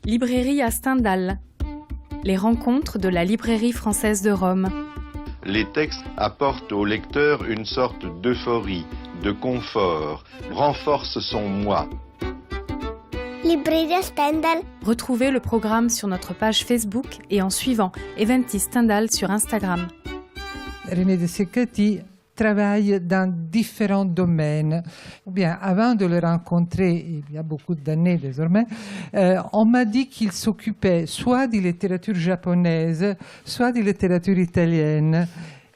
Librairie à Stendhal. Les rencontres de la librairie française de Rome. Les textes apportent au lecteur une sorte d'euphorie, de confort, renforcent son moi. Librairie à Stendhal. Retrouvez le programme sur notre page Facebook et en suivant Eventi Stendhal sur Instagram. René de Ceccati travaille dans différents domaines. Ou bien, avant de le rencontrer, il y a beaucoup d'années désormais, on m'a dit qu'il s'occupait soit de littérature japonaise, soit de littérature italienne.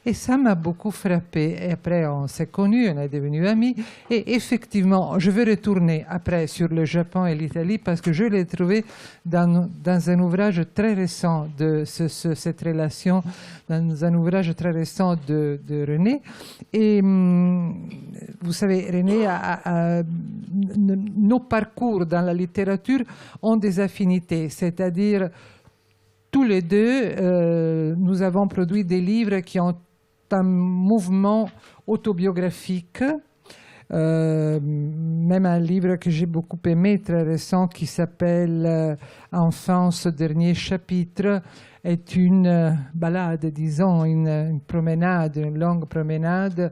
Et ça m'a beaucoup frappé. Et après, on s'est connus, on est devenus amis. Et effectivement, je vais retourner après sur le Japon et l'Italie parce que je l'ai trouvé dans un ouvrage très récent de cette relation, dans un ouvrage très récent de René. Et vous savez, René, nos parcours dans la littérature ont des affinités, c'est-à-dire tous les deux, nous avons produit des livres qui ont un mouvement autobiographique, même un livre que j'ai beaucoup aimé, très récent, qui s'appelle Enfance, dernier chapitre, est une balade, disons, une promenade, une longue promenade,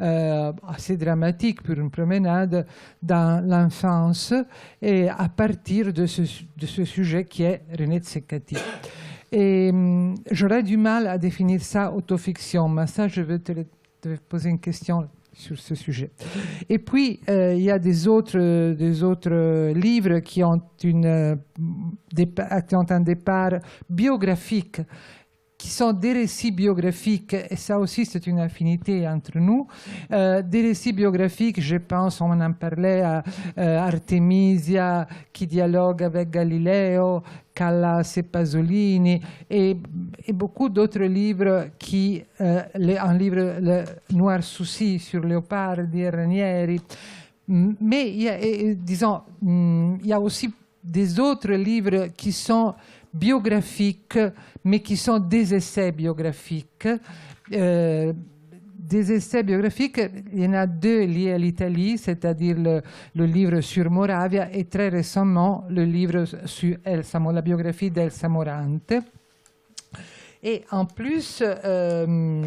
assez dramatique pour une promenade dans l'enfance, et à partir de ce sujet qui est René de Ceccati. Et j'aurais du mal à définir ça autofiction, mais ça, je vais te poser une question sur ce sujet. Et puis, il y a des autres livres qui ont un départ biographique, qui sont des récits biographiques, et ça aussi c'est une affinité entre nous, des récits biographiques, je pense, on en parlait à Artemisia qui dialogue avec Galileo, Callas et Pasolini, et beaucoup d'autres livres un livre, le Noir Souci sur Leopardi et Ranieri. Mais il y a aussi des autres livres qui sont biographiques, mais qui sont des essais biographiques. Des essais biographiques, il y en a deux liés à l'Italie, c'est-à-dire le livre sur Moravia et très récemment le livre sur la biographie d'Elsa Morante. Et en plus, René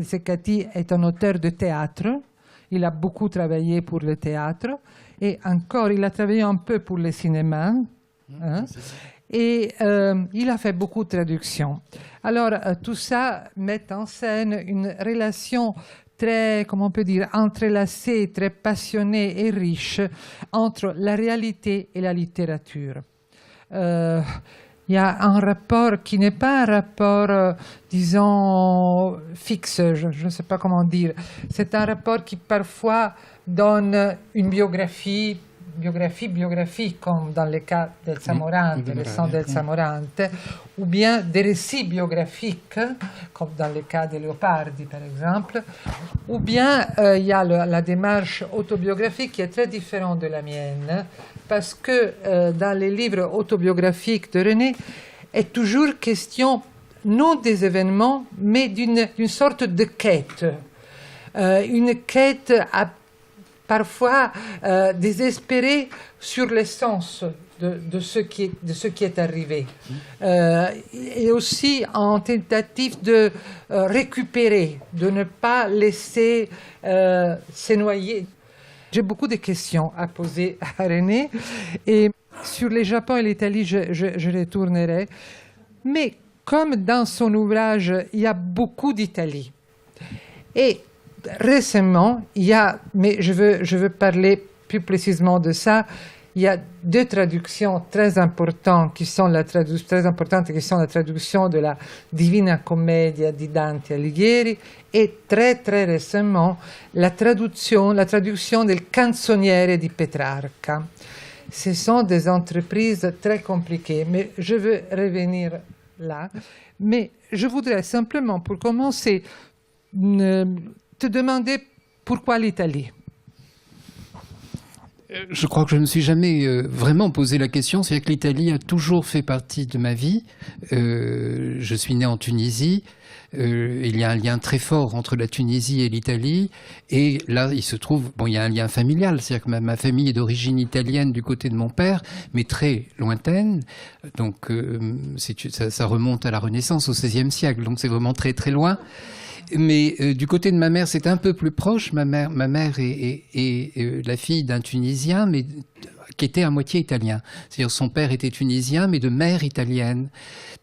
Ceccati est un auteur de théâtre. Il a beaucoup travaillé pour le théâtre et encore, il a travaillé un peu pour le cinéma. Hein? Et il a fait beaucoup de traductions. Alors, tout ça met en scène une relation très, comment on peut dire, entrelacée, très passionnée et riche entre la réalité et la littérature. Il y a un rapport qui n'est pas un rapport, disons, fixe, je ne sais pas comment dire. C'est un rapport qui parfois donne une biographie, comme dans le cas d'Elsa Morante, le sang d'Elsa Morante, ou bien des récits biographiques, comme dans le cas de Leopardi, par exemple, ou bien il y a la démarche autobiographique qui est très différente de la mienne, parce que dans les livres autobiographiques de René, est toujours question non des événements, mais d'une sorte de quête. Une quête parfois désespérée sur l'essence de ce qui est arrivé. Et aussi en tentative de récupérer, de ne pas laisser se noyer. J'ai beaucoup de questions à poser à René et sur le Japon et l'Italie, je retournerai. Mais comme dans son ouvrage, il y a beaucoup d'Italie. Et récemment, mais je veux parler plus précisément de ça, il y a deux traductions très importantes qui sont la traduction de la Divina Commedia di Dante Alighieri et très très récemment la traduction del Canzoniere di Petrarca. Ce sont des entreprises très compliquées, mais je veux revenir là. Mais je voudrais simplement, pour commencer, te demander pourquoi l'Italie. Je crois que je ne me suis jamais vraiment posé la question. C'est-à-dire que l'Italie a toujours fait partie de ma vie. Je suis né en Tunisie. Il y a un lien très fort entre la Tunisie et l'Italie. Et là, il se trouve, bon, il y a un lien familial. C'est-à-dire que ma famille est d'origine italienne du côté de mon père, mais très lointaine. Donc, ça remonte à la Renaissance, au XVIe siècle. Donc, c'est vraiment très, très loin. Mais du côté de ma mère, c'est un peu plus proche. Ma mère est la fille d'un Tunisien, mais qui était à moitié italien. C'est-à-dire son père était tunisien, mais de mère italienne.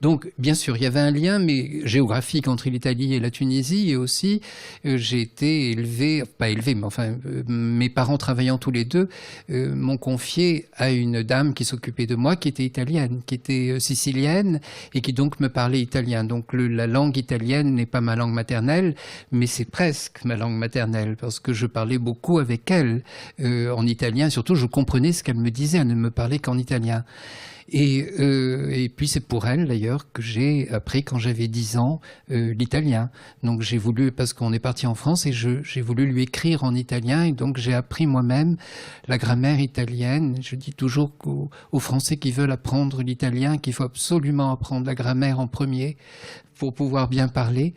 Donc, bien sûr, il y avait un lien mais géographique entre l'Italie et la Tunisie. Et aussi, j'ai été élevé, pas élevé, mais enfin, mes parents travaillant tous les deux, m'ont confié à une dame qui s'occupait de moi, qui était italienne, qui était sicilienne, et qui donc me parlait italien. Donc, la langue italienne n'est pas ma langue maternelle, mais c'est presque ma langue maternelle, parce que je parlais beaucoup avec elle en italien. Surtout, je comprenais ce qu'elle me disait, elle ne me parlait qu'en italien. Et puis c'est pour elle d'ailleurs que j'ai appris quand j'avais 10 ans l'italien. Donc j'ai voulu, parce qu'on est parti en France, et j'ai voulu lui écrire en italien, et donc j'ai appris moi-même la grammaire italienne. Je dis toujours aux Français qui veulent apprendre l'italien qu'il faut absolument apprendre la grammaire en premier pour pouvoir bien parler.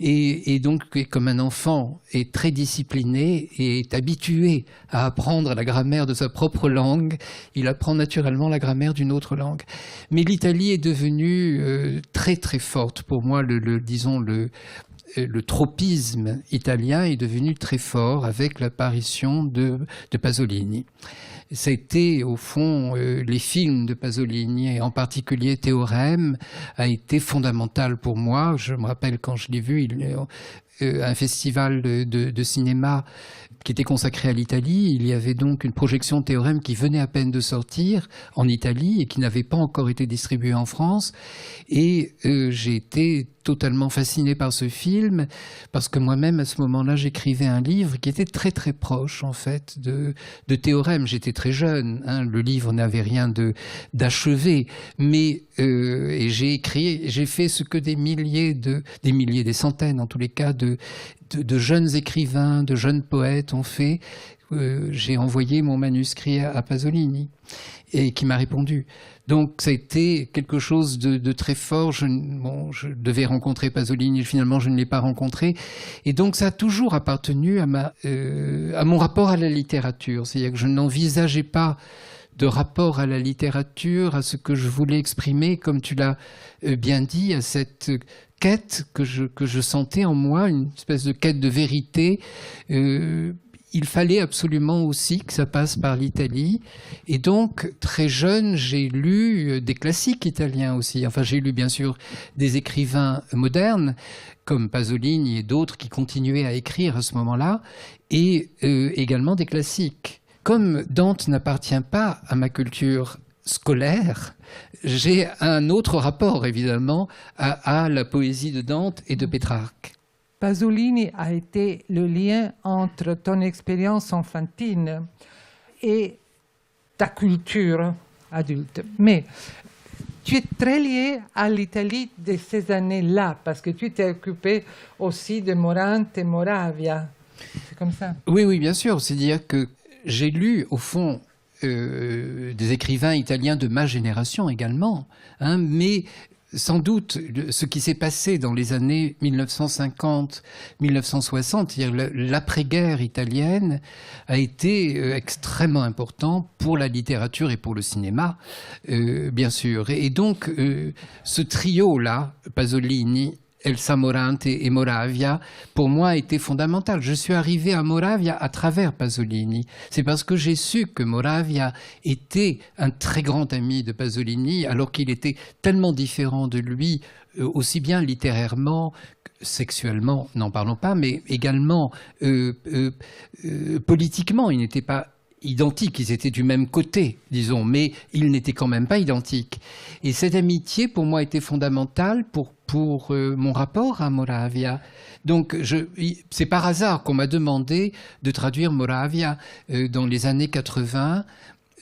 Et donc, comme un enfant est très discipliné et est habitué à apprendre la grammaire de sa propre langue, il apprend naturellement la grammaire d'une autre langue. Mais l'Italie est devenue très très forte. Pour moi, disons, le tropisme italien est devenu très fort avec l'apparition de Pasolini. C'était, au fond, les films de Pasolini, et en particulier Théorème, a été fondamental pour moi. Je me rappelle quand je l'ai vu, un festival de cinéma qui était consacré à l'Italie. Il y avait donc une projection de Théorème qui venait à peine de sortir en Italie et qui n'avait pas encore été distribuée en France. Et j'ai été totalement fasciné par ce film, parce que moi-même, à ce moment-là, j'écrivais un livre qui était très très proche, en fait, de Théorème. J'étais très jeune, hein, le livre n'avait rien d'achevé, mais et j'ai fait ce que des centaines en tous les cas, de jeunes écrivains, de jeunes poètes ont fait. J'ai envoyé mon manuscrit à Pasolini, et qui m'a répondu. Donc ça a été quelque chose de très fort. Je devais rencontrer Pasolini, finalement je ne l'ai pas rencontré. Et donc ça a toujours appartenu à mon rapport à la littérature. C'est-à-dire que je n'envisageais pas de rapport à la littérature, à ce que je voulais exprimer, comme tu l'as bien dit, à cette quête que je sentais en moi, une espèce de quête de vérité. Il fallait absolument aussi que ça passe par l'Italie. Et donc, très jeune, j'ai lu des classiques italiens aussi. Enfin, j'ai lu bien sûr des écrivains modernes, comme Pasolini et d'autres qui continuaient à écrire à ce moment-là, et également des classiques. Comme Dante n'appartient pas à ma culture scolaire, j'ai un autre rapport, évidemment, à la poésie de Dante et de Pétrarque. Pasolini a été le lien entre ton expérience enfantine et ta culture adulte. Mais tu es très lié à l'Italie de ces années-là, parce que tu t'es occupé aussi de Morante et Moravia. C'est comme ça? Oui, bien sûr. C'est-à-dire que j'ai lu, au fond, des écrivains italiens de ma génération également, hein, mais sans doute, ce qui s'est passé dans les années 1950-1960, c'est-à-dire l'après-guerre italienne, a été extrêmement important pour la littérature et pour le cinéma, bien sûr. Et donc, ce trio-là, Pasolini, Elsa Morante et Moravia, pour moi, a été fondamental. Je suis arrivé à Moravia à travers Pasolini. C'est parce que j'ai su que Moravia était un très grand ami de Pasolini, alors qu'il était tellement différent de lui, aussi bien littérairement, sexuellement, n'en parlons pas, mais également politiquement. Il n'était pas identiques, ils étaient du même côté, disons, mais ils n'étaient quand même pas identiques. Et cette amitié, pour moi, était fondamentale pour mon rapport à Moravia. Donc, c'est par hasard qu'on m'a demandé de traduire Moravia dans les années 80.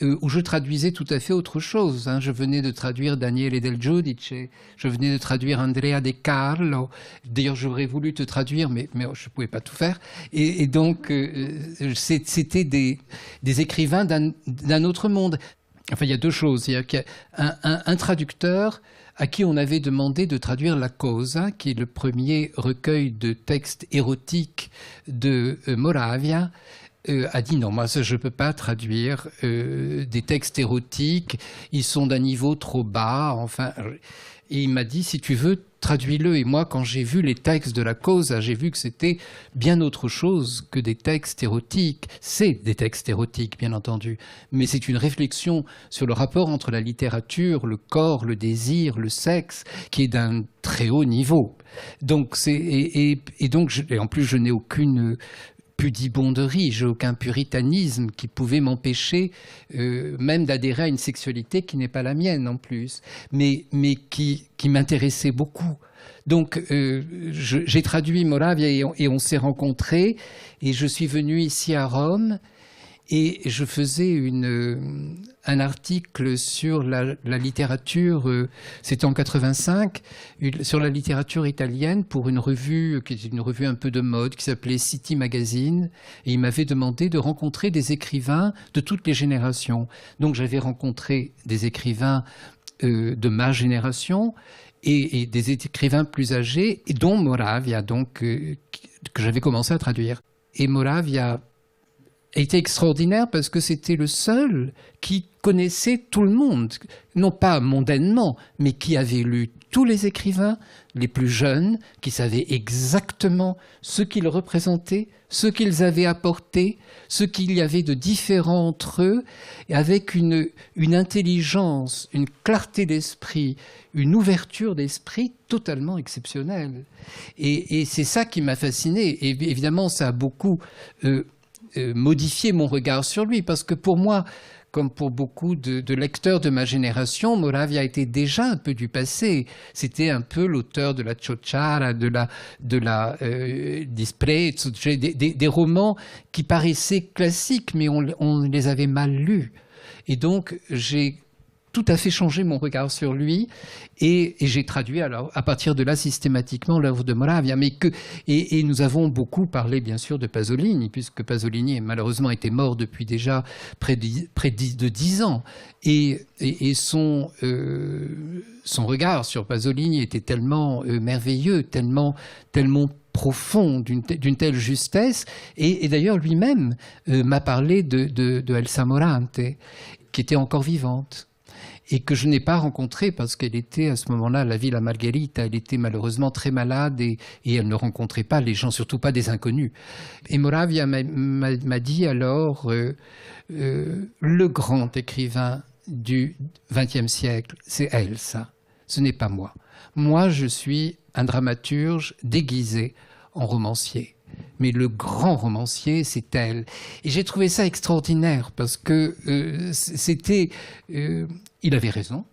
où je traduisais tout à fait autre chose. Hein. Je venais de traduire Daniele Del Giudice, je venais de traduire Andrea De Carlo. D'ailleurs, j'aurais voulu te traduire, mais je ne pouvais pas tout faire. Et donc, c'était des écrivains d'un autre monde. Enfin, il y a deux choses. C'est-à-dire qu'il y a un traducteur à qui on avait demandé de traduire La Cosa, qui est le premier recueil de textes érotiques de Moravia, a dit non, moi je ne peux pas traduire des textes érotiques, ils sont d'un niveau trop bas, enfin. Et il m'a dit, si tu veux, traduis-le. Et moi, quand j'ai vu les textes de La Cosa, j'ai vu que c'était bien autre chose que des textes érotiques. C'est des textes érotiques, bien entendu, mais c'est une réflexion sur le rapport entre la littérature, le corps, le désir, le sexe, qui est d'un très haut niveau. Donc, et en plus, je n'ai aucune pudibonderie, j'ai aucun puritanisme qui pouvait m'empêcher même d'adhérer à une sexualité qui n'est pas la mienne en plus, mais qui m'intéressait beaucoup. Donc j'ai traduit Moravia et on s'est rencontrés et je suis venu ici à Rome et je faisais un article sur la littérature, c'était en 85, sur la littérature italienne pour une revue qui était une revue un peu de mode qui s'appelait City Magazine. Et il m'avait demandé de rencontrer des écrivains de toutes les générations. Donc j'avais rencontré des écrivains de ma génération et des écrivains plus âgés, et dont Moravia, donc, que j'avais commencé à traduire. Et Moravia était extraordinaire parce que c'était le seul qui connaissait tout le monde, non pas mondainement, mais qui avait lu tous les écrivains, les plus jeunes, qui savaient exactement ce qu'ils représentaient, ce qu'ils avaient apporté, ce qu'il y avait de différent entre eux, et avec une intelligence, une clarté d'esprit, une ouverture d'esprit totalement exceptionnelle. Et c'est ça qui m'a fasciné. Et évidemment, ça a beaucoup modifié mon regard sur lui, parce que pour moi, comme pour beaucoup de lecteurs de ma génération, Moravia était déjà un peu du passé. C'était un peu l'auteur de la Ciociara, de la Disprezzo, des romans qui paraissaient classiques, mais on les avait mal lus. Et donc, j'ai tout à fait changé mon regard sur lui et j'ai traduit alors à partir de là systématiquement l'œuvre de Moravia. Et nous avons beaucoup parlé bien sûr de Pasolini, puisque Pasolini malheureusement était mort depuis déjà près de 10 ans. Et son regard sur Pasolini était tellement merveilleux, tellement profond, d'une telle justesse. Et d'ailleurs lui-même m'a parlé de Elsa Morante, qui était encore vivante, et que je n'ai pas rencontrée parce qu'elle était à ce moment-là à la Villa Margherita. Elle était malheureusement très malade et elle ne rencontrait pas les gens, surtout pas des inconnus. Et Moravia m'a dit alors le grand écrivain du XXe siècle, c'est Elsa, ce n'est pas moi. Moi, je suis un dramaturge déguisé en romancier. Mais le grand romancier, c'est elle. Et j'ai trouvé ça extraordinaire parce que il avait raison,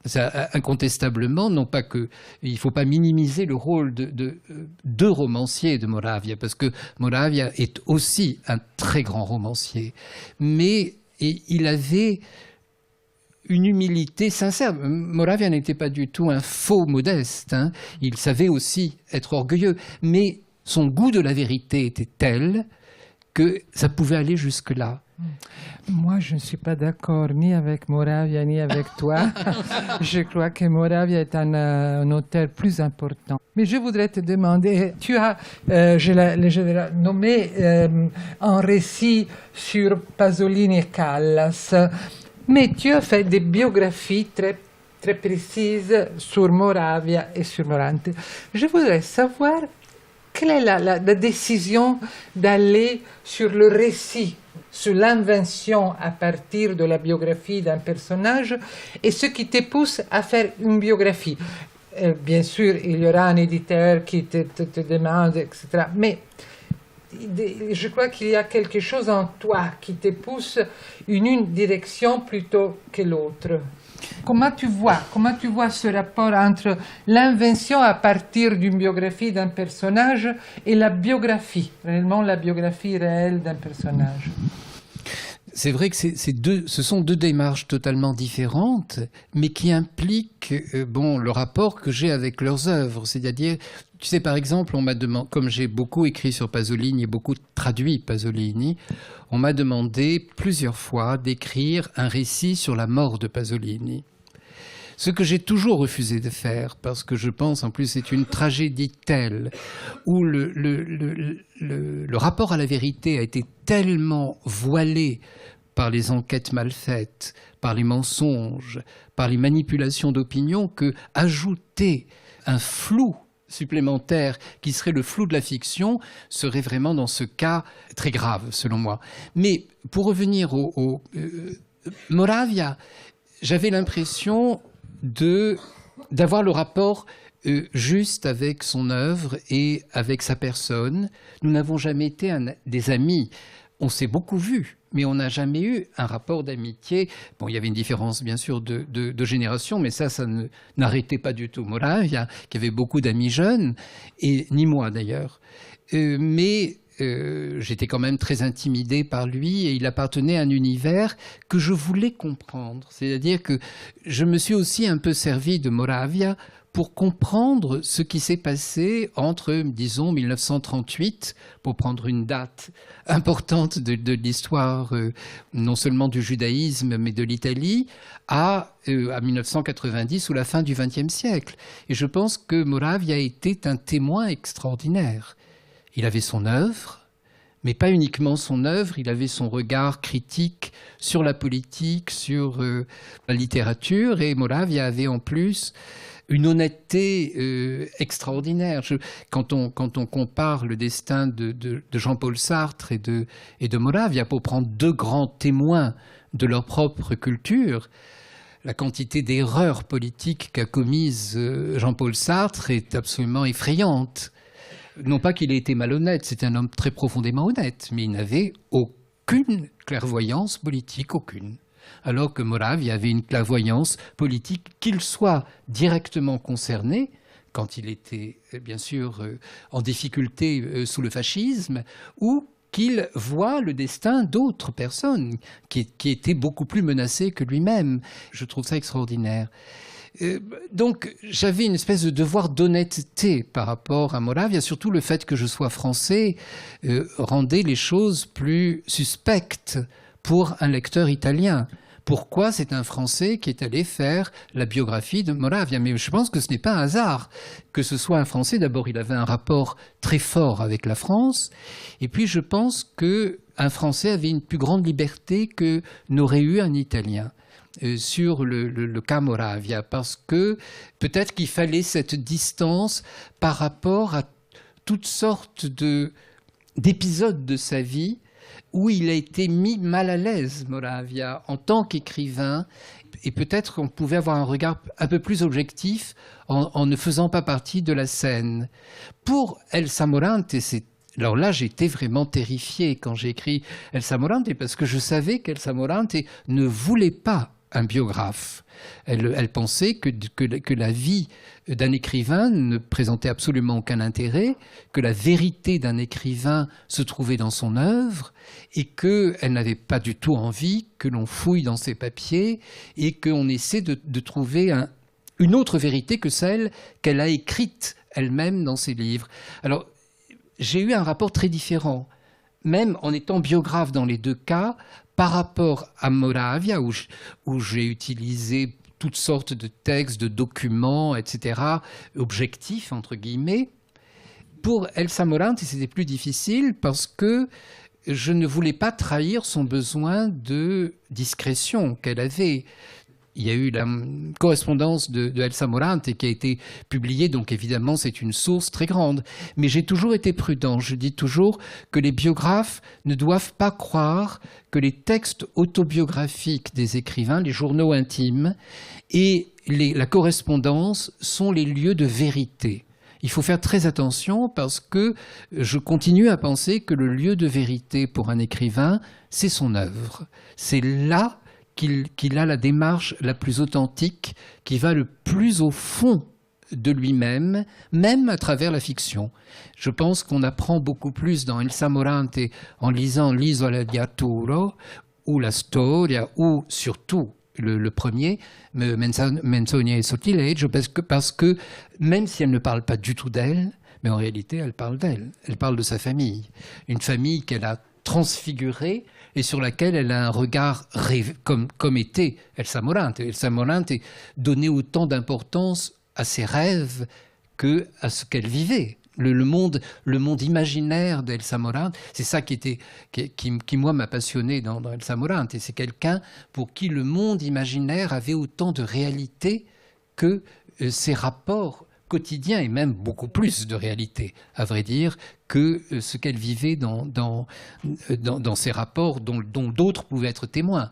ça, incontestablement. Non pas que il ne faut pas minimiser le rôle de romancier de Moravia, parce que Moravia est aussi un très grand romancier. Mais il avait une humilité sincère. Moravia n'était pas du tout un faux modeste. Hein. Il savait aussi être orgueilleux, mais son goût de la vérité était tel que ça pouvait aller jusque-là. Moi, je ne suis pas d'accord ni avec Moravia ni avec toi. Je crois que Moravia est un auteur plus important. Mais je voudrais te demander, tu as, je l'ai nommé, un récit sur Pasolini et Callas, mais tu as fait des biographies très précises sur Moravia et sur Morante. Je voudrais savoir quelle est la décision d'aller sur le récit, sur l'invention à partir de la biographie d'un personnage et ce qui te pousse à faire une biographie. Bien sûr, il y aura un éditeur qui te demande, etc. Mais je crois qu'il y a quelque chose en toi qui te pousse une direction plutôt que l'autre. Comment tu vois ce rapport entre l'invention à partir d'une biographie d'un personnage et la biographie, réellement la biographie réelle d'un personnage? C'est vrai que ce sont deux démarches totalement différentes, mais qui impliquent le rapport que j'ai avec leurs œuvres. C'est-à-dire, tu sais, par exemple, on m'a demandé, comme j'ai beaucoup écrit sur Pasolini et beaucoup traduit Pasolini, on m'a demandé plusieurs fois d'écrire un récit sur la mort de Pasolini. Ce que j'ai toujours refusé de faire, parce que je pense, en plus, c'est une tragédie telle, où le rapport à la vérité a été tellement voilé par les enquêtes mal faites, par les mensonges, par les manipulations d'opinion, que ajouter un flou supplémentaire qui serait le flou de la fiction serait vraiment, dans ce cas, très grave, selon moi. Mais pour revenir au Moravia, j'avais l'impression d'avoir le rapport juste avec son œuvre et avec sa personne. Nous n'avons jamais été des amis. On s'est beaucoup vus, mais on n'a jamais eu un rapport d'amitié. Bon, il y avait une différence, bien sûr, de génération, mais ça n'arrêtait pas du tout Moravia, qui avait beaucoup d'amis jeunes, et ni moi d'ailleurs. Mais j'étais quand même très intimidé par lui, et il appartenait à un univers que je voulais comprendre. C'est-à-dire que je me suis aussi un peu servi de Moravia pour comprendre ce qui s'est passé entre, disons, 1938, pour prendre une date importante de l'histoire, non seulement du judaïsme, mais de l'Italie, à 1990, ou la fin du XXe siècle. Et je pense que Moravia était un témoin extraordinaire. Il avait son œuvre, mais pas uniquement son œuvre, il avait son regard critique sur la politique, sur la littérature, et Moravia avait en plus une honnêteté extraordinaire. Quand on compare le destin de Jean-Paul Sartre et de Moravia, pour prendre deux grands témoins de leur propre culture, la quantité d'erreurs politiques qu'a commises Jean-Paul Sartre est absolument effrayante. Non pas qu'il ait été malhonnête, c'est un homme très profondément honnête, mais il n'avait aucune clairvoyance politique, aucune. Alors que Moravia avait une clairvoyance politique, qu'il soit directement concerné, quand il était bien sûr en difficulté sous le fascisme, ou qu'il voit le destin d'autres personnes qui étaient beaucoup plus menacées que lui-même. Je trouve ça extraordinaire. Donc j'avais une espèce de devoir d'honnêteté par rapport à Moravia, surtout le fait que je sois français rendait les choses plus suspectes pour un lecteur italien. Pourquoi c'est un Français qui est allé faire la biographie de Moravia? Mais je pense que ce n'est pas un hasard que ce soit un Français. D'abord, il avait un rapport très fort avec la France. Et puis, je pense qu'un Français avait une plus grande liberté que n'aurait eu un Italien sur le cas Moravia. Parce que peut-être qu'il fallait cette distance par rapport à toutes sortes d'épisodes de sa vie où il a été mis mal à l'aise, Moravia, en tant qu'écrivain, et peut-être qu'on pouvait avoir un regard un peu plus objectif en ne faisant pas partie de la scène. Pour Elsa Morante, alors là, j'étais vraiment terrifié quand j'ai écrit Elsa Morante, parce que je savais qu'Elsa Morante ne voulait pas un biographe. Elle pensait que la vie d'un écrivain ne présentait absolument aucun intérêt, que la vérité d'un écrivain se trouvait dans son œuvre, et qu'elle n'avait pas du tout envie que l'on fouille dans ses papiers et qu'on essaie de trouver une autre vérité que celle qu'elle a écrite elle-même dans ses livres. Alors, j'ai eu un rapport très différent, même en étant biographe dans les deux cas, par rapport à Moravia, où j'ai utilisé toutes sortes de textes, de documents, etc., objectifs, entre guillemets. Pour Elsa Morante, c'était plus difficile parce que je ne voulais pas trahir son besoin de discrétion qu'elle avait. Il y a eu la correspondance de Elsa Morante qui a été publiée, donc évidemment c'est une source très grande. Mais j'ai toujours été prudent. Je dis toujours que les biographes ne doivent pas croire que les textes autobiographiques des écrivains, les journaux intimes et la correspondance sont les lieux de vérité. Il faut faire très attention parce que je continue à penser que le lieu de vérité pour un écrivain, c'est son œuvre. C'est là qu'il a la démarche la plus authentique, qui va le plus au fond de lui-même, même à travers la fiction. Je pense qu'on apprend beaucoup plus dans Elsa Morante en lisant l'Isola di Arturo ou la storia, ou surtout le premier, Menzogna e Sortileggio, parce que même si elle ne parle pas du tout d'elle, mais en réalité, elle parle d'elle. Elle parle de sa famille. Une famille qu'elle a transfigurée et sur laquelle elle a un regard comme était Elsa Morante. Elsa Morante donnait autant d'importance à ses rêves qu'à ce qu'elle vivait. Le monde imaginaire d'Elsa Morante, c'est ça qui moi, m'a passionné dans Elsa Morante. C'est quelqu'un pour qui le monde imaginaire avait autant de réalité que ses rapports quotidiens, et même beaucoup plus de réalité, à vrai dire, que ce qu'elle vivait dans ses rapports dont d'autres pouvaient être témoins.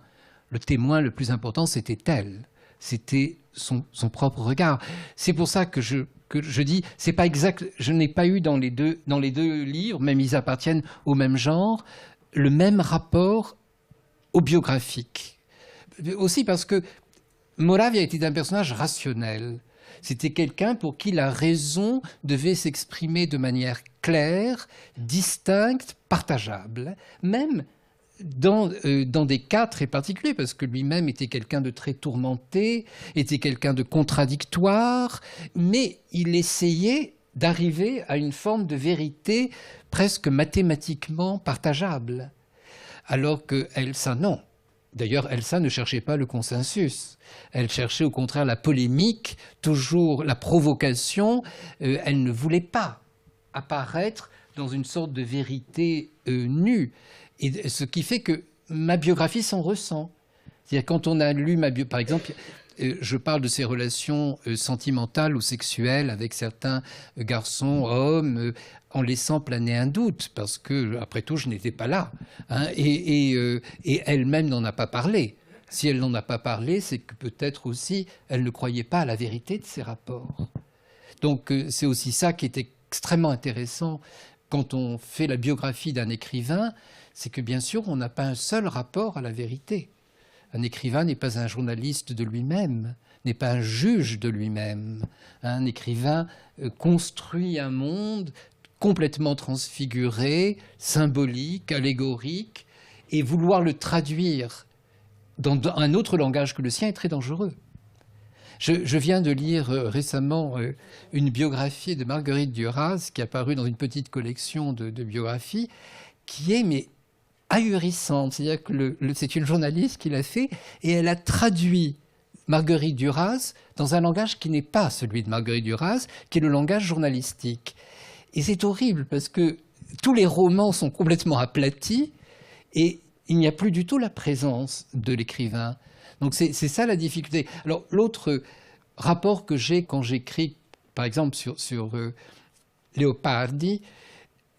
Le témoin le plus important, c'était elle. C'était son propre regard. C'est pour ça que je dis, c'est pas exact, je n'ai pas eu dans les deux livres, même ils appartiennent au même genre, le même rapport au biographique. Aussi parce que Moravia était un personnage rationnel. C'était quelqu'un pour qui la raison devait s'exprimer de manière claire, distincte, partageable, même dans des cas très particuliers, parce que lui-même était quelqu'un de très tourmenté, était quelqu'un de contradictoire, mais il essayait d'arriver à une forme de vérité presque mathématiquement partageable. Alors que Elsa, non. D'ailleurs, Elsa ne cherchait pas le consensus. Elle cherchait au contraire la polémique, toujours la provocation. Elle ne voulait pas apparaître dans une sorte de vérité nue. Et ce qui fait que ma biographie s'en ressent. C'est-à-dire quand on a lu ma biographie, par exemple, je parle de ses relations sentimentales ou sexuelles avec certains garçons, hommes, en laissant planer un doute, parce que, après tout, je n'étais pas là. Hein, et elle-même n'en a pas parlé. Si elle n'en a pas parlé, c'est que peut-être aussi, elle ne croyait pas à la vérité de ses rapports. Donc, c'est aussi ça qui est extrêmement intéressant quand on fait la biographie d'un écrivain, c'est que, bien sûr, on n'a pas un seul rapport à la vérité. Un écrivain n'est pas un journaliste de lui-même, n'est pas un juge de lui-même. Un écrivain construit un monde complètement transfiguré, symbolique, allégorique, et vouloir le traduire dans un autre langage que le sien est très dangereux. Je viens de lire récemment une biographie de Marguerite Duras qui est apparue dans une petite collection de biographies qui est ahurissante. C'est-à-dire que c'est une journaliste qui l'a fait et elle a traduit Marguerite Duras dans un langage qui n'est pas celui de Marguerite Duras, qui est le langage journalistique. Et c'est horrible parce que tous les romans sont complètement aplatis et il n'y a plus du tout la présence de l'écrivain. Donc c'est ça la difficulté. Alors l'autre rapport que j'ai quand j'écris, par exemple sur Leopardi,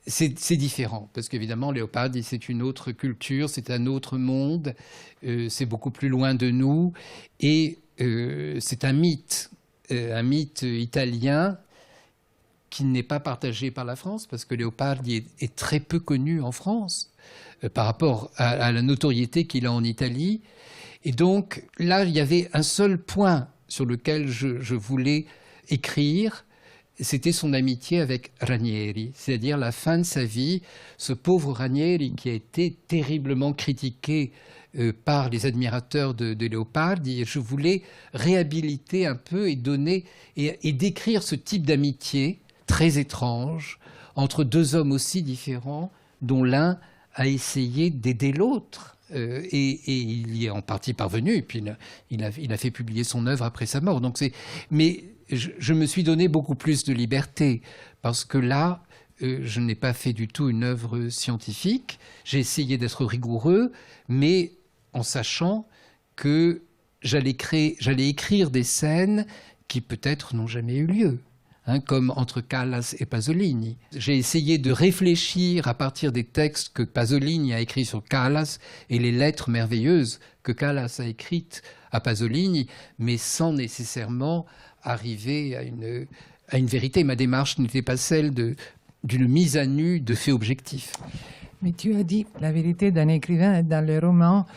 c'est différent, parce qu'évidemment, Leopardi, c'est une autre culture, c'est un autre monde, c'est beaucoup plus loin de nous, et c'est un mythe italien qui n'est pas partagé par la France, parce que Leopardi est très peu connu en France par rapport à la notoriété qu'il a en Italie. Et donc, là, il y avait un seul point sur lequel je voulais écrire, c'était son amitié avec Ranieri, c'est-à-dire la fin de sa vie, ce pauvre Ranieri qui a été terriblement critiqué par les admirateurs de Leopardi. Et je voulais réhabiliter un peu et donner et décrire ce type d'amitié très étrange entre deux hommes aussi différents, dont l'un a essayé d'aider l'autre. Et il y est en partie parvenu, et puis il a fait publier son œuvre après sa mort. Donc mais je me suis donné beaucoup plus de liberté, parce que là, je n'ai pas fait du tout une œuvre scientifique. J'ai essayé d'être rigoureux, mais en sachant que j'allais écrire des scènes qui peut-être n'ont jamais eu lieu. Comme entre Callas et Pasolini. J'ai essayé de réfléchir à partir des textes que Pasolini a écrits sur Callas et les lettres merveilleuses que Callas a écrites à Pasolini, mais sans nécessairement arriver à une vérité. Ma démarche n'était pas celle d'une mise à nu de faits objectifs. Mais tu as dit la vérité d'un écrivain est dans les romans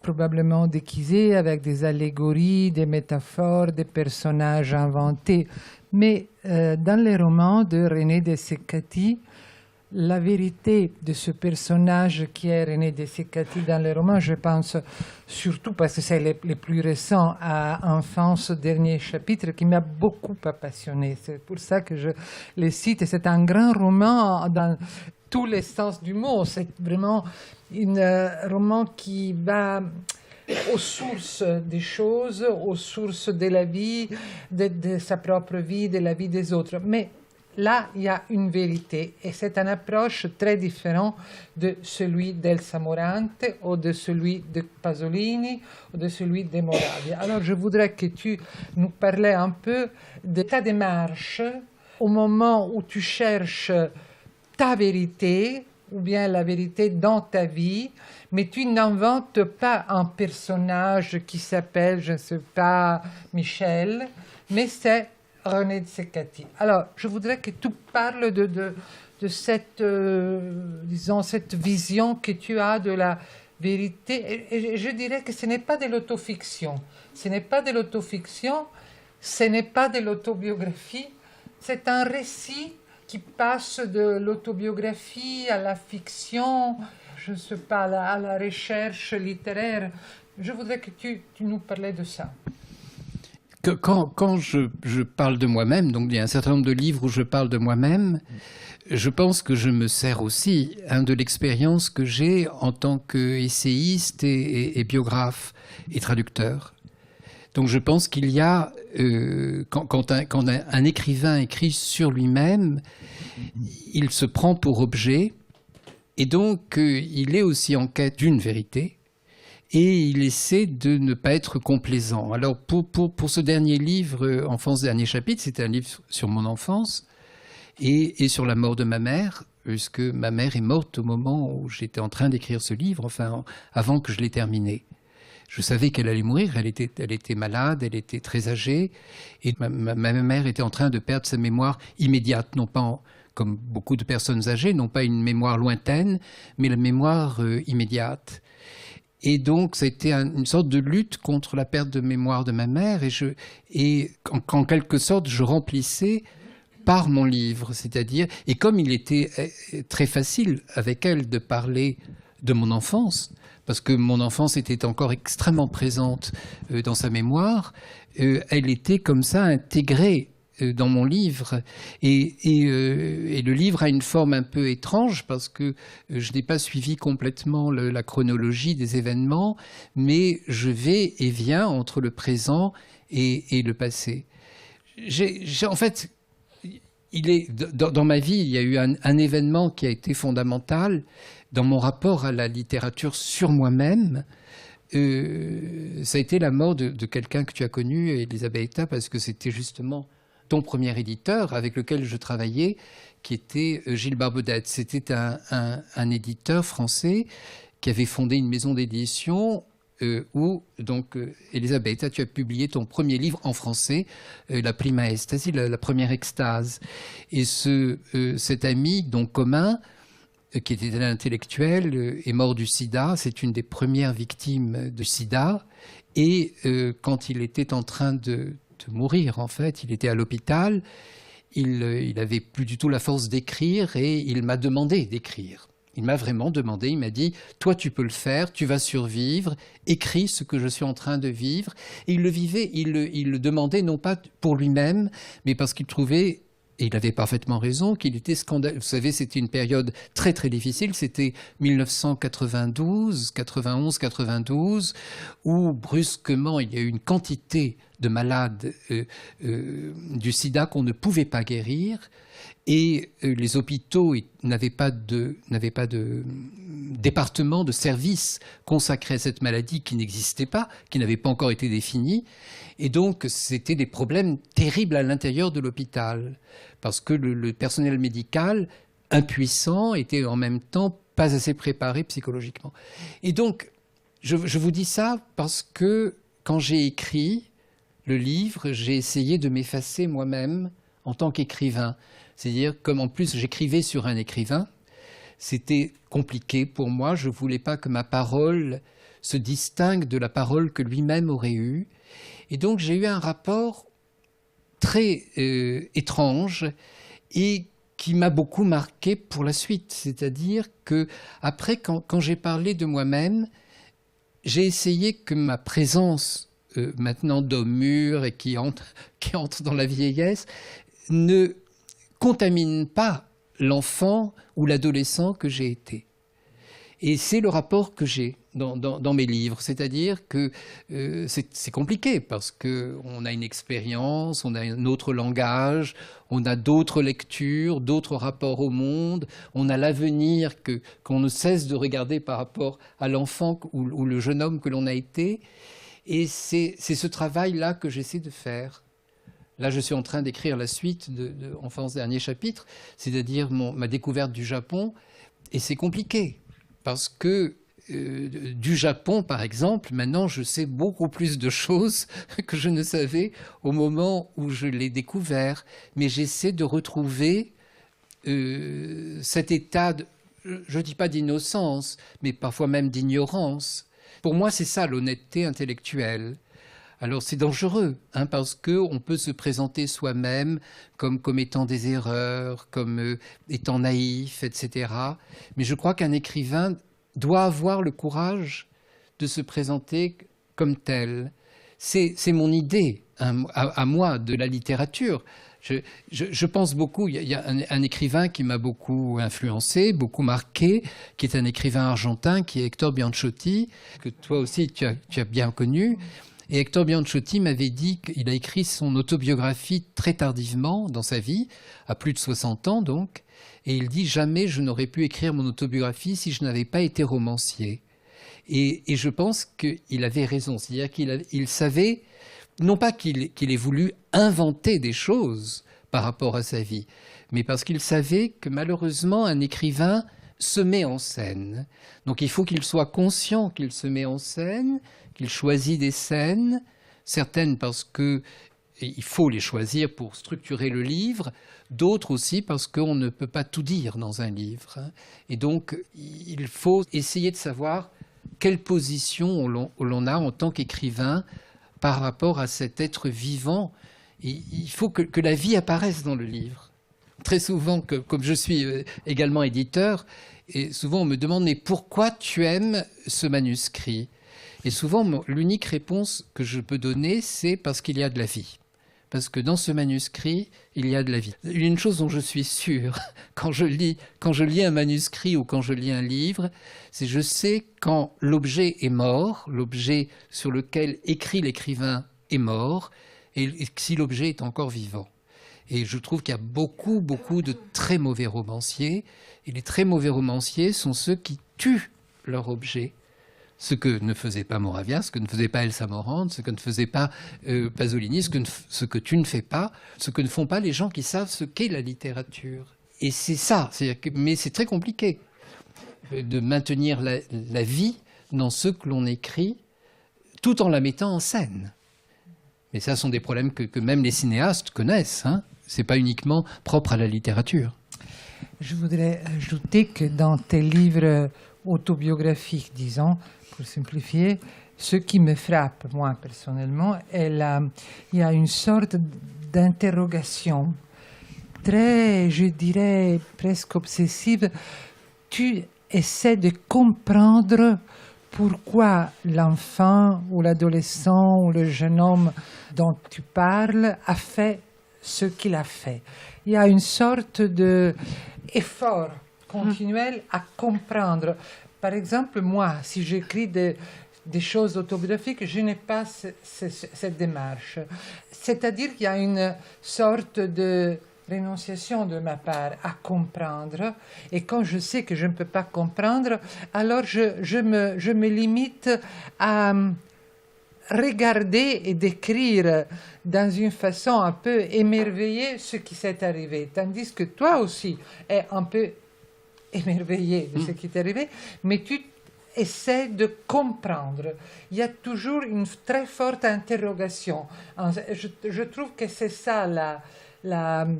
probablement déguisés avec des allégories, des métaphores, des personnages inventés. Mais dans les romans de René de Ceccati, la vérité de ce personnage qui est René Dessecati dans les romans, je pense surtout parce que c'est le plus récent à Enfance, dernier chapitre, qui m'a beaucoup passionné. C'est pour ça que je le cite. C'est un grand roman dans tous les sens du mot. C'est vraiment un roman qui va aux sources des choses, aux sources de la vie, de sa propre vie, de la vie des autres. Mais là, il y a une vérité et c'est une approche très différente de celui d'Elsa Morante ou de celui de Pasolini ou de celui de Moravia. Alors, je voudrais que tu nous parlais un peu de ta démarche au moment où tu cherches ta vérité ou bien la vérité dans ta vie, mais tu n'inventes pas un personnage qui s'appelle, je ne sais pas, Michel, mais c'est René Dessecati. Alors, je voudrais que tu parles de cette, disons, cette vision que tu as de la vérité. Et je dirais que ce n'est pas de l'autofiction. Ce n'est pas de l'autofiction, ce n'est pas de l'autobiographie. C'est un récit qui passe de l'autobiographie à la fiction, je ne sais pas, à la recherche littéraire. Je voudrais que tu nous parlais de ça. Quand je parle de moi-même, donc il y a un certain nombre de livres où je parle de moi-même, je pense que je me sers aussi de l'expérience que j'ai en tant qu'essayiste et biographe et traducteur. Donc je pense qu'il y a, quand un écrivain écrit sur lui-même, il se prend pour objet, et donc il est aussi en quête d'une vérité, et il essaie de ne pas être complaisant. Alors pour ce dernier livre, Enfance, dernier chapitre, c'était un livre sur mon enfance et sur la mort de ma mère, puisque ma mère est morte au moment où j'étais en train d'écrire ce livre, enfin avant que je l'ai terminé. Je savais qu'elle allait mourir, elle était malade, elle était très âgée, et ma mère était en train de perdre sa mémoire immédiate, non pas comme beaucoup de personnes âgées, non pas une mémoire lointaine, mais la mémoire immédiate. Et donc, c'était une sorte de lutte contre la perte de mémoire de ma mère, et en quelque sorte, je remplissais par mon livre, c'est-à-dire, et comme il était très facile avec elle de parler de mon enfance, parce que mon enfance était encore extrêmement présente dans sa mémoire, elle était comme ça intégrée dans mon livre. Et le livre a une forme un peu étrange parce que je n'ai pas suivi complètement la chronologie des événements, mais je vais et viens entre le présent et le passé. En fait, dans ma vie, il y a eu un événement qui a été fondamental dans mon rapport à la littérature sur moi-même. Ça a été la mort de quelqu'un que tu as connu, Elisabetta, parce que c'était justement ton premier éditeur avec lequel je travaillais, qui était Gilles Barbedette. C'était un éditeur français qui avait fondé une maison d'édition où, donc, Elisabetta, tu as publié ton premier livre en français, La Prima Estasi, la première extase. Et cet ami, donc commun, qui était un intellectuel, est mort du sida. C'est une des premières victimes du sida. Et quand il était en train de mourir, en fait, il était à l'hôpital, il avait plus du tout la force d'écrire et il m'a demandé d'écrire. Il m'a vraiment demandé, il m'a dit « Toi, tu peux le faire, tu vas survivre, écris ce que je suis en train de vivre. » Et il le vivait, il le demandait non pas pour lui-même, mais parce qu'il trouvait, et il avait parfaitement raison, qu'il était scandaleux. Vous savez, c'était une période très très difficile, c'était 1992, 91, 92, où brusquement il y a eu une quantité de malades du sida qu'on ne pouvait pas guérir. Et les hôpitaux n'avaient pas de département, de service consacré à cette maladie qui n'existait pas, qui n'avait pas encore été définie. Et donc, c'était des problèmes terribles à l'intérieur de l'hôpital, parce que le personnel médical, impuissant, était en même temps pas assez préparé psychologiquement. Et donc, je vous dis ça parce que quand j'ai écrit le livre, j'ai essayé de m'effacer moi-même en tant qu'écrivain. C'est-à-dire, comme en plus j'écrivais sur un écrivain, c'était compliqué pour moi. Je ne voulais pas que ma parole se distingue de la parole que lui-même aurait eue. Et donc j'ai eu un rapport très étrange et qui m'a beaucoup marqué pour la suite. C'est-à-dire que après, quand j'ai parlé de moi-même, j'ai essayé que ma présence, maintenant d'homme mûr et qui entre dans la vieillesse, ne contamine pas l'enfant ou l'adolescent que j'ai été. Et c'est le rapport que j'ai dans mes livres. C'est-à-dire que c'est compliqué parce qu'on a une expérience, on a un autre langage, on a d'autres lectures, d'autres rapports au monde, on a l'avenir qu'on ne cesse de regarder par rapport à l'enfant ou le jeune homme que l'on a été. Et c'est ce travail-là que j'essaie de faire. Là, je suis en train d'écrire la suite de Enfance, dernier chapitre, c'est-à-dire ma découverte du Japon. Et c'est compliqué, parce que du Japon, par exemple, maintenant, je sais beaucoup plus de choses que je ne savais au moment où je l'ai découvert. Mais j'essaie de retrouver cet état, je ne dis pas d'innocence, mais parfois même d'ignorance. Pour moi, c'est ça, l'honnêteté intellectuelle. Alors c'est dangereux, parce qu'on peut se présenter soi-même comme commettant des erreurs, comme étant naïf, etc. Mais je crois qu'un écrivain doit avoir le courage de se présenter comme tel. C'est mon idée, à moi, de la littérature. Je pense beaucoup, il y a un écrivain qui m'a beaucoup influencé, beaucoup marqué, qui est un écrivain argentin, qui est Hector Bianchotti, que toi aussi tu as bien connu. Et Hector Bianchotti m'avait dit qu'il a écrit son autobiographie très tardivement dans sa vie, à plus de 60 ans donc, et il dit « Jamais je n'aurais pu écrire mon autobiographie si je n'avais pas été romancier ». Et je pense qu'il avait raison, c'est-à-dire qu'il savait, non pas qu'il ait voulu inventer des choses par rapport à sa vie, mais parce qu'il savait que malheureusement un écrivain se met en scène. Donc il faut qu'il soit conscient qu'il se met en scène, qu'il choisit des scènes, certaines parce qu'il faut les choisir pour structurer le livre, d'autres aussi parce qu'on ne peut pas tout dire dans un livre. Et donc il faut essayer de savoir quelle position l'on a en tant qu'écrivain par rapport à cet être vivant. Et il faut que la vie apparaisse dans le livre. Très souvent, comme je suis également éditeur, et souvent on me demande « mais pourquoi tu aimes ce manuscrit ?» Et souvent, l'unique réponse que je peux donner, c'est parce qu'il y a de la vie. Parce que dans ce manuscrit, il y a de la vie. Une chose dont je suis sûr, quand je lis un manuscrit ou quand je lis un livre, c'est que je sais quand l'objet est mort, l'objet sur lequel écrit l'écrivain est mort, et si l'objet est encore vivant. Et je trouve qu'il y a beaucoup de très mauvais romanciers, et les très mauvais romanciers sont ceux qui tuent leur objet. Ce que ne faisait pas Moravia, ce que ne faisait pas Elsa Morante, ce que ne faisait pas Pasolini, ce que tu ne fais pas, ce que ne font pas les gens qui savent ce qu'est la littérature. Et c'est ça, mais c'est très compliqué de maintenir la vie dans ce que l'on écrit tout en la mettant en scène. Mais ça sont des problèmes que même les cinéastes connaissent. Ce n'est pas uniquement propre à la littérature. Je voudrais ajouter que dans tes livres autobiographiques, disons, pour simplifier, ce qui me frappe, moi, personnellement, il y a une sorte d'interrogation très, je dirais, presque obsessive. Tu essaies de comprendre pourquoi l'enfant ou l'adolescent ou le jeune homme dont tu parles a fait ce qu'il a fait. Il y a une sorte d'effort continuel à comprendre. Par exemple, moi, si j'écris des choses autobiographiques, je n'ai pas cette démarche. C'est-à-dire qu'il y a une sorte de rénonciation de ma part à comprendre. Et quand je sais que je ne peux pas comprendre, alors je me limite à regarder et décrire dans une façon un peu émerveillée ce qui s'est arrivé. Tandis que toi aussi es un peu émerveillé de ce qui t'est arrivé, mais tu essaies de comprendre. Il y a toujours une très forte interrogation. Je trouve que c'est ça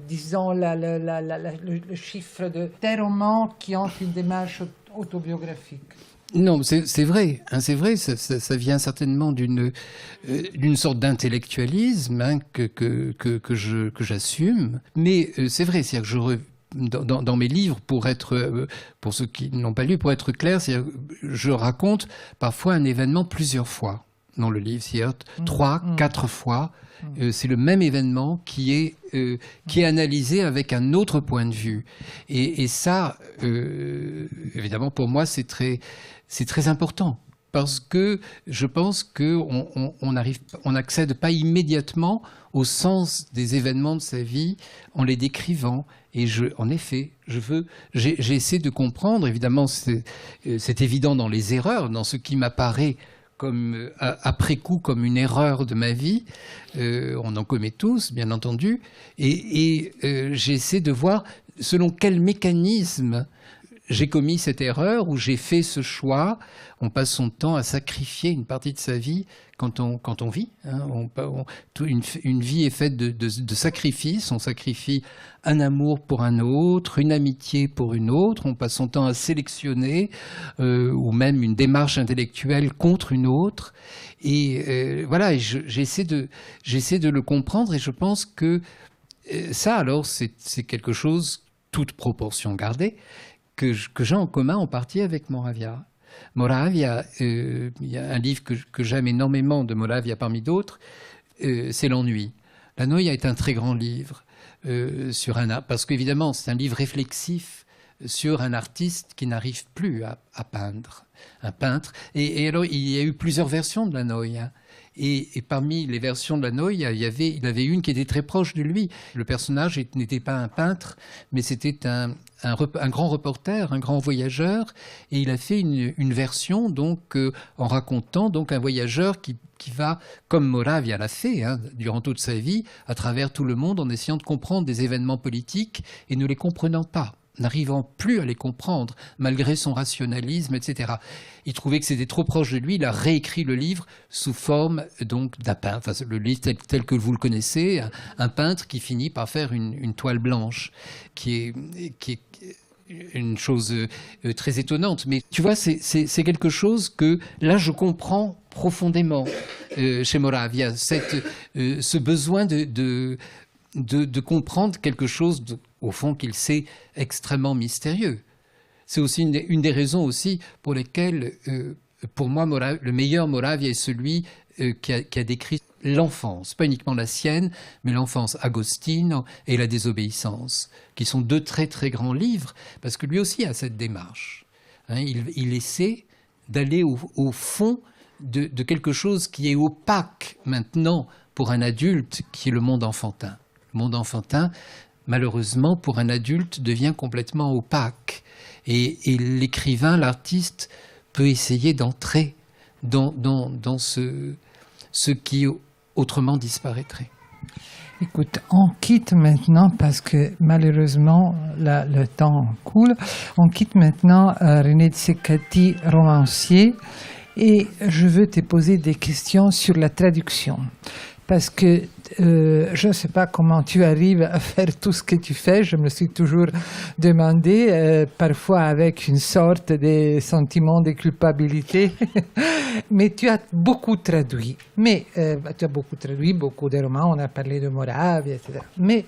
disons, le chiffre de tes romans qui ont une démarche autobiographique. Non, c'est vrai, ça vient certainement d'une sorte d'intellectualisme que j'assume, mais c'est vrai, c'est-à-dire que dans mes livres, pour ceux qui n'ont pas lu, pour être clair, je raconte parfois un événement plusieurs fois dans le livre, c'est-à-dire 3, 4 fois. C'est le même événement qui est analysé avec un autre point de vue. Et ça, évidemment, pour moi, c'est très important. Parce que je pense qu'on n'accède pas immédiatement au sens des événements de sa vie en les décrivant. Et en effet, j'essaie de comprendre. Évidemment, c'est évident dans les erreurs, dans ce qui m'apparaît comme après coup comme une erreur de ma vie. On en commet tous, bien entendu. Et j'essaie de voir selon quel mécanisme j'ai commis cette erreur ou j'ai fait ce choix. On passe son temps à sacrifier une partie de sa vie quand on vit. Hein. Une vie est faite de sacrifices. On sacrifie un amour pour un autre, une amitié pour une autre. On passe son temps à sélectionner ou même une démarche intellectuelle contre une autre. Et voilà, j'essaie de le comprendre et je pense que ça, alors, c'est quelque chose, toute proportion gardée, que j'ai en commun en partie avec Moravia. Moravia, il y a un livre que j'aime énormément de Moravia parmi d'autres, c'est L'ennui. La Noia est un très grand livre parce qu'évidemment c'est un livre réflexif sur un artiste qui n'arrive plus à peindre, un peintre. Et alors il y a eu plusieurs versions de la Noia. Et parmi les versions de la Noia, il avait une qui était très proche de lui. Le personnage n'était pas un peintre, mais c'était un grand reporter, un grand voyageur. Et il a fait une version donc en racontant donc un voyageur qui va, comme Moravia l'a fait durant toute sa vie, à travers tout le monde en essayant de comprendre des événements politiques et ne les comprenant pas, n'arrivant plus à les comprendre, malgré son rationalisme, etc. Il trouvait que c'était trop proche de lui, il a réécrit le livre sous forme donc d'un peintre, enfin, le livre tel que vous le connaissez, un peintre qui finit par faire une toile blanche, qui est une chose très étonnante. Mais tu vois, c'est quelque chose que, là, je comprends profondément chez Moravia, ce besoin de comprendre quelque chose, au fond, qu'il sait extrêmement mystérieux. C'est aussi une des raisons aussi pour lesquelles, pour moi, le meilleur Moravia est celui qui a décrit l'enfance, pas uniquement la sienne, mais l'enfance Agostino et la désobéissance, qui sont deux très très grands livres, parce que lui aussi a cette démarche. Il essaie d'aller au fond de quelque chose qui est opaque maintenant pour un adulte, qui est le monde enfantin. Le monde enfantin, malheureusement, pour un adulte, devient complètement opaque. Et l'écrivain, l'artiste, peut essayer d'entrer dans ce qui autrement disparaîtrait. Écoute, on quitte maintenant, parce que malheureusement, le temps coule, on quitte maintenant René Ceccati, romancier, et je veux te poser des questions sur la traduction. Parce que je ne sais pas comment tu arrives à faire tout ce que tu fais. Je me suis toujours demandé, parfois avec une sorte de sentiment de culpabilité. Mais tu as beaucoup traduit. Mais tu as beaucoup traduit, beaucoup de romans. On a parlé de Moravia, etc. Mais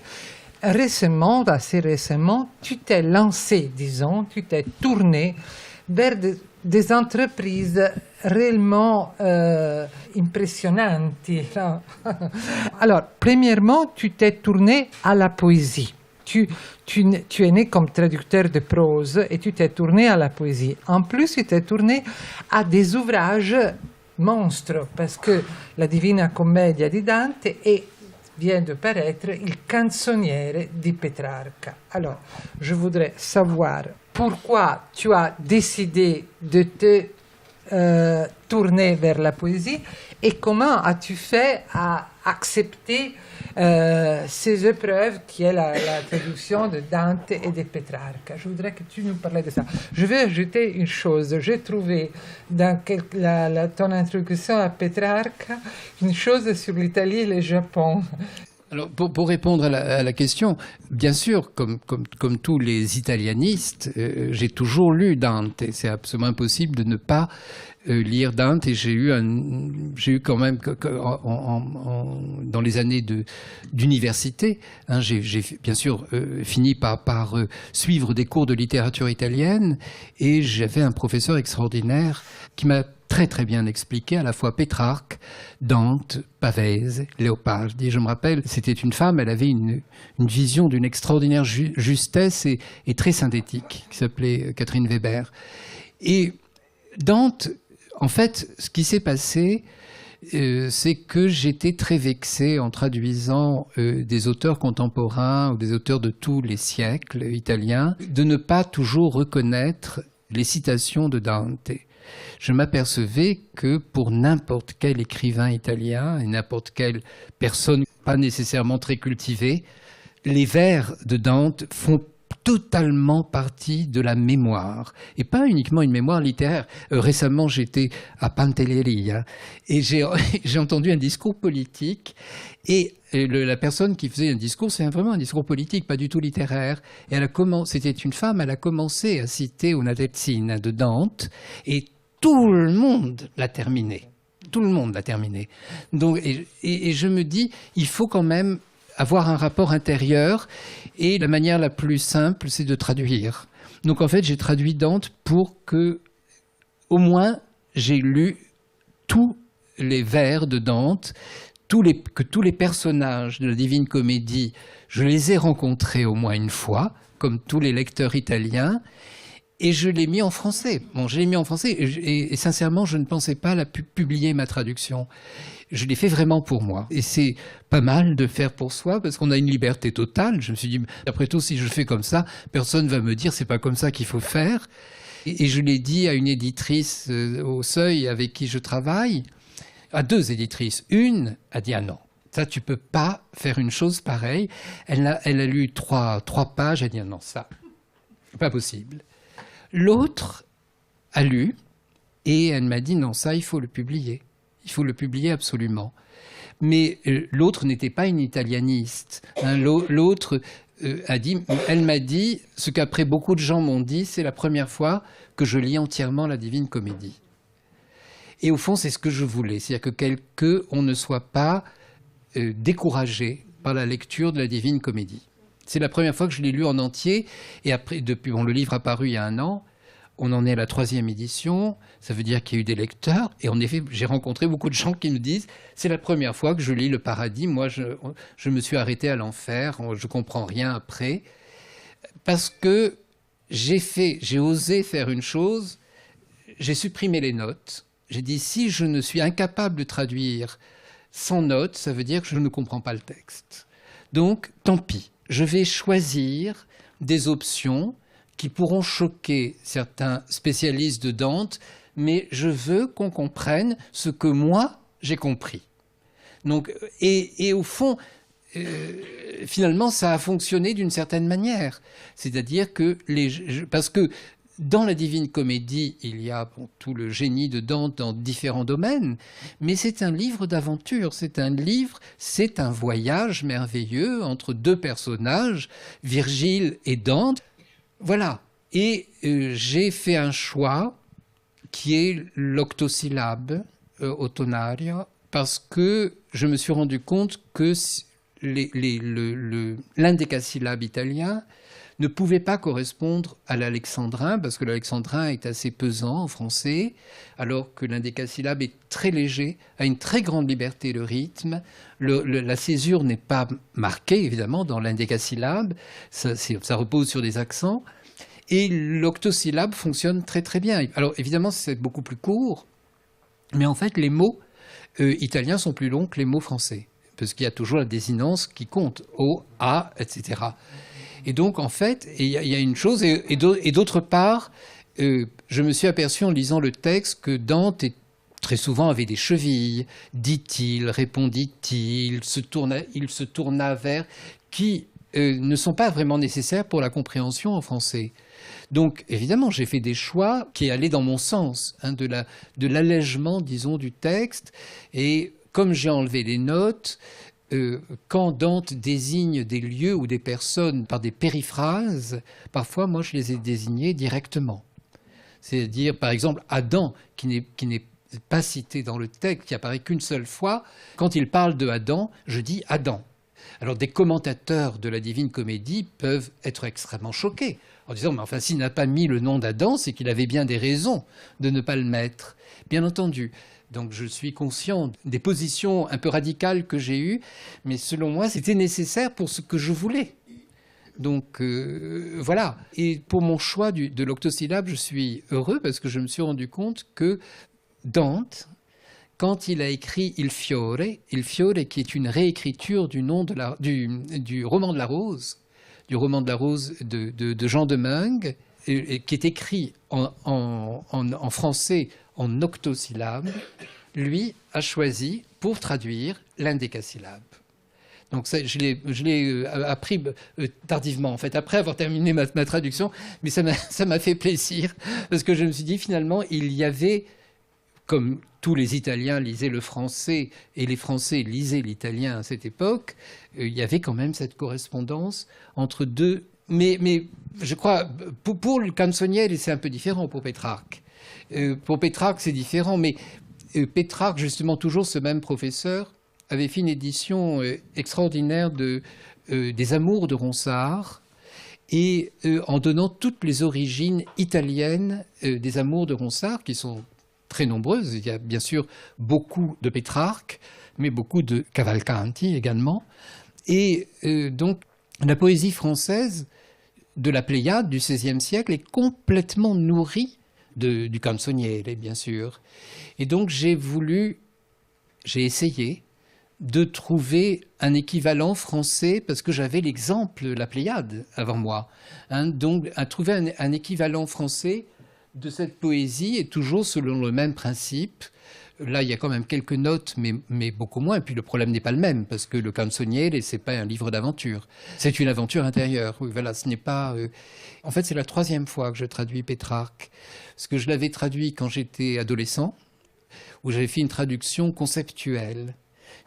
récemment, assez récemment, tu t'es lancé, disons, tu t'es tourné vers des entreprises réellement impressionnantes. Alors, premièrement, tu t'es tourné à la poésie. Tu es né comme traducteur de prose et tu t'es tourné à la poésie. En plus, tu t'es tourné à des ouvrages monstres, parce que la Divina Commedia di Dante vient de paraître Il Canzoniere di Petrarca. Alors, je voudrais savoir pourquoi tu as décidé de te tourner vers la poésie et comment as-tu fait à accepter ces épreuves qui est la traduction de Dante et de Petrarca. Je voudrais que tu nous parles de ça. Je vais ajouter une chose. J'ai trouvé dans ton introduction à Petrarca une chose sur l'Italie et le Japon. Alors, pour répondre à la question, bien sûr, comme tous les italianistes, j'ai toujours lu Dante. C'est absolument impossible de ne pas lire Dante. Et j'ai eu quand même, dans les années d'université, hein, j'ai bien sûr fini par suivre des cours de littérature italienne. Et j'avais un professeur extraordinaire qui m'a très très bien expliqué, à la fois Pétrarque, Dante, Pavese, Leopardi. Je me rappelle, c'était une femme, elle avait une vision d'une extraordinaire justesse et très synthétique, qui s'appelait Catherine Weber. Et Dante, en fait, ce qui s'est passé, c'est que j'étais très vexé en traduisant des auteurs contemporains ou des auteurs de tous les siècles italiens, de ne pas toujours reconnaître les citations de Dante. Je m'apercevais que pour n'importe quel écrivain italien et n'importe quelle personne pas nécessairement très cultivée, les vers de Dante font totalement partie de la mémoire, et pas uniquement une mémoire littéraire. Récemment, j'étais à Pantelleria et j'ai entendu un discours politique, et la personne qui faisait un discours, c'est vraiment un discours politique, pas du tout littéraire. Et c'était une femme, elle a commencé à citer Una Terzina de Dante, et tout le monde l'a terminé. Tout le monde l'a terminé. Donc, et je me dis, il faut quand même avoir un rapport intérieur, et la manière la plus simple, c'est de traduire. Donc en fait, j'ai traduit Dante pour que, au moins, j'ai lu tous les vers de Dante, que tous les personnages de la Divine Comédie, je les ai rencontrés au moins une fois, comme tous les lecteurs italiens, et je l'ai mis en français. Bon, je l'ai mis en français, et sincèrement, je ne pensais pas publier ma traduction. Je l'ai fait vraiment pour moi. Et c'est pas mal de faire pour soi, parce qu'on a une liberté totale. Je me suis dit, après tout, si je fais comme ça, personne ne va me dire, c'est pas comme ça qu'il faut faire. Et je l'ai dit à une éditrice au Seuil avec qui je travaille, à 2 éditrices. Une a dit, ah non, ça, tu peux pas faire une chose pareille. Elle a lu 3 pages, elle a dit, ah non, ça, pas possible. L'autre a lu, et elle m'a dit, non, ça, il faut le publier. Il faut le publier absolument. Mais l'autre n'était pas une italianiste. Hein. L'autre elle m'a dit, ce qu'après beaucoup de gens m'ont dit, c'est la première fois que je lis entièrement la Divine Comédie. Et au fond, c'est ce que je voulais. C'est-à-dire qu'on ne soit pas découragé par la lecture de la Divine Comédie. C'est la première fois que je l'ai lu en entier. Et après, le livre a paru il y a 1 an. On en est à la 3e édition, ça veut dire qu'il y a eu des lecteurs. Et en effet, j'ai rencontré beaucoup de gens qui me disent « c'est la première fois que je lis Le Paradis, moi je me suis arrêté à l'enfer, je ne comprends rien après ». Parce que j'ai osé faire une chose, j'ai supprimé les notes. J'ai dit « si je ne suis incapable de traduire sans notes, ça veut dire que je ne comprends pas le texte ». Donc, tant pis, je vais choisir des options qui pourront choquer certains spécialistes de Dante, mais je veux qu'on comprenne ce que moi, j'ai compris. Donc, et au fond, finalement, ça a fonctionné d'une certaine manière. C'est-à-dire que parce que dans la Divine Comédie, il y a tout le génie de Dante dans différents domaines, mais c'est un livre d'aventure, c'est un voyage merveilleux entre 2 personnages, Virgile et Dante. Voilà. Et j'ai fait un choix qui est l'octosyllabe, ottonario, parce que je me suis rendu compte que l'indécasyllabe italien ne pouvait pas correspondre à l'alexandrin, parce que l'alexandrin est assez pesant en français, alors que l'indécasyllabe est très léger, a une très grande liberté de rythme. La césure n'est pas marquée, évidemment, dans l'indécasyllabe, ça repose sur des accents, et l'octosyllabe fonctionne très très bien. Alors évidemment, c'est beaucoup plus court, mais en fait, les mots italiens sont plus longs que les mots français, parce qu'il y a toujours la désinence qui compte, O, A, etc. Et donc, en fait, il y a une chose, et d'autre part, je me suis aperçu en lisant le texte que Dante très souvent avait des chevilles, dit-il, répondit-il, il se tourna vers, qui ne sont pas vraiment nécessaires pour la compréhension en français. Donc, évidemment, j'ai fait des choix qui allaient dans mon sens, hein, de l'allègement, disons, du texte. Et comme j'ai enlevé les notes, quand Dante désigne des lieux ou des personnes par des périphrases, parfois, moi, je les ai désignés directement. C'est-à-dire, par exemple, Adam, qui n'est pas cité dans le texte, qui apparaît qu'une seule fois. Quand il parle de Adam, je dis Adam. Alors, des commentateurs de la Divine Comédie peuvent être extrêmement choqués en disant, mais enfin, s'il n'a pas mis le nom d'Adam, c'est qu'il avait bien des raisons de ne pas le mettre. Bien entendu. Donc, je suis conscient des positions un peu radicales que j'ai eues, mais selon moi, c'était nécessaire pour ce que je voulais. Donc, voilà. Et pour mon choix de l'octosyllabe, je suis heureux parce que je me suis rendu compte que Dante, quand il a écrit Il Fiore, qui est une réécriture du roman de la Rose, de Jean de Meung, et qui est écrit en français en octosyllabes, lui a choisi pour traduire l'indécasyllabe. Donc ça, je l'ai appris tardivement, en fait, après avoir terminé ma traduction, mais ça m'a fait plaisir, parce que je me suis dit, finalement, il y avait, comme tous les Italiens lisaient le français, et les Français lisaient l'italien à cette époque, il y avait quand même cette correspondance entre deux. Mais je crois, pour le canzoniere, c'est un peu différent pour Pétrarque. Pour Pétrarque, c'est différent, mais Pétrarque, justement, toujours ce même professeur, avait fait une édition extraordinaire des Amours de Ronsard, et en donnant toutes les origines italiennes des Amours de Ronsard, qui sont très nombreuses. Il y a bien sûr beaucoup de Pétrarque, mais beaucoup de Cavalcanti également. Et donc, la poésie française de la Pléiade du XVIe siècle est complètement nourrie du canzoniere, bien sûr. Et donc, j'ai essayé de trouver un équivalent français, parce que j'avais l'exemple de la Pléiade avant moi. Donc, à trouver un équivalent français de cette poésie, et toujours selon le même principe. Là, il y a quand même quelques notes, mais beaucoup moins. Et puis le problème n'est pas le même, parce que le canzoniere, ce n'est pas un livre d'aventure. C'est une aventure intérieure. Oui, voilà, ce n'est pas... En fait, c'est la 3e fois que je traduis Pétrarque. Parce que je l'avais traduit quand j'étais adolescent, où j'avais fait une traduction conceptuelle.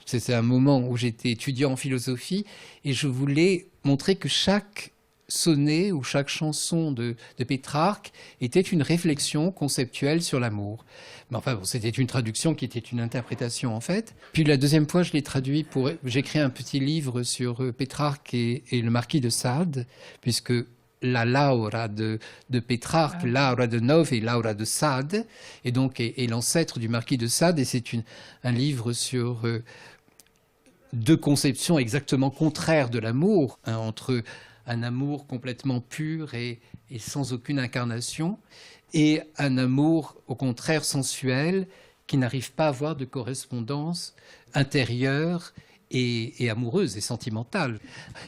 C'était un moment où j'étais étudiant en philosophie, et je voulais montrer que chaque sonnet ou chaque chanson de Pétrarque était une réflexion conceptuelle sur l'amour. Mais enfin, bon, c'était une traduction qui était une interprétation, en fait. Puis la 2e fois, je l'ai traduit j'ai écrit un petit livre sur Pétrarque et le marquis de Sade, puisque la Laura de Pétrarque, Laura de Noves et Laura de Sade, et donc est l'ancêtre du marquis de Sade, et c'est un livre sur deux conceptions exactement contraires de l'amour, entre un amour complètement pur et sans aucune incarnation, et un amour, au contraire, sensuel, qui n'arrive pas à avoir de correspondance intérieure et amoureuse et sentimentale.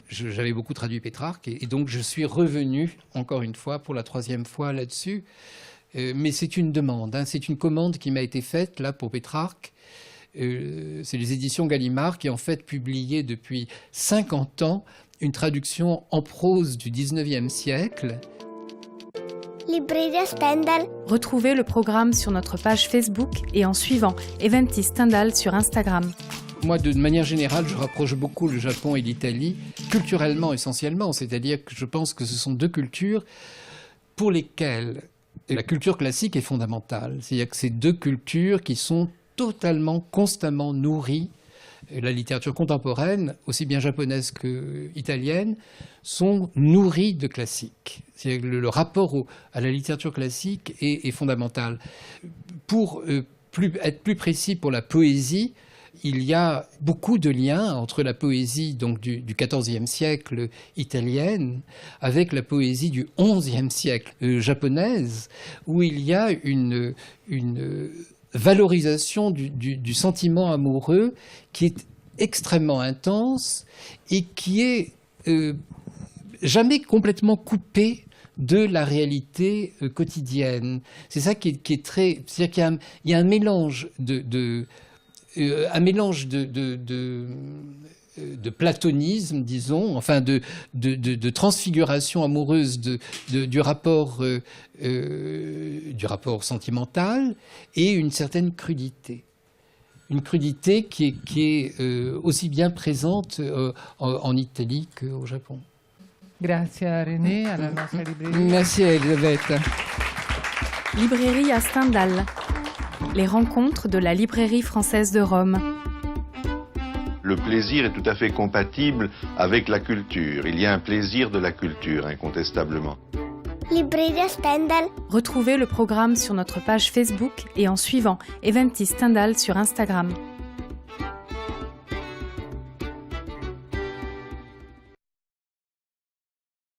J'avais beaucoup traduit Pétrarque, et donc je suis revenu, encore une fois, pour la 3e fois là-dessus. Mais c'est une demande, c'est une commande qui m'a été faite, là, pour Pétrarque. C'est les éditions Gallimard qui, en fait, publiaient depuis 50 ans une traduction en prose du 19e siècle. Libreria Stendhal. Retrouvez le programme sur notre page Facebook et en suivant Eventis Stendhal sur Instagram. Moi, de manière générale, je rapproche beaucoup le Japon et l'Italie, culturellement essentiellement, c'est-à-dire que je pense que ce sont deux cultures pour lesquelles la culture classique est fondamentale. C'est-à-dire que c'est deux cultures qui sont totalement, constamment nourries. La littérature contemporaine, aussi bien japonaise qu'italienne, sont nourries de classiques. C'est-à-dire que le rapport à la littérature classique est fondamental. Pour être plus précis pour la poésie, il y a beaucoup de liens entre la poésie donc, du XIVe siècle italienne avec la poésie du XIe siècle japonaise, où il y a une valorisation du sentiment amoureux qui est extrêmement intense et qui est jamais complètement coupée de la réalité quotidienne. C'est ça qui est très... C'est-à-dire qu'il y a un mélange de platonisme, disons, enfin de transfiguration amoureuse du rapport sentimental et une certaine crudité. une crudité qui est aussi bien présente en Italie qu'au Japon. Grazie a René, alla nostra libreria. Merci à Elisabeth. Librairie à Stendhal. Les rencontres de la librairie française de Rome. Le plaisir est tout à fait compatible avec la culture. Il y a un plaisir de la culture, incontestablement. Libreria Stendhal. Retrouvez le programme sur notre page Facebook et en suivant Eventis Stendhal sur Instagram.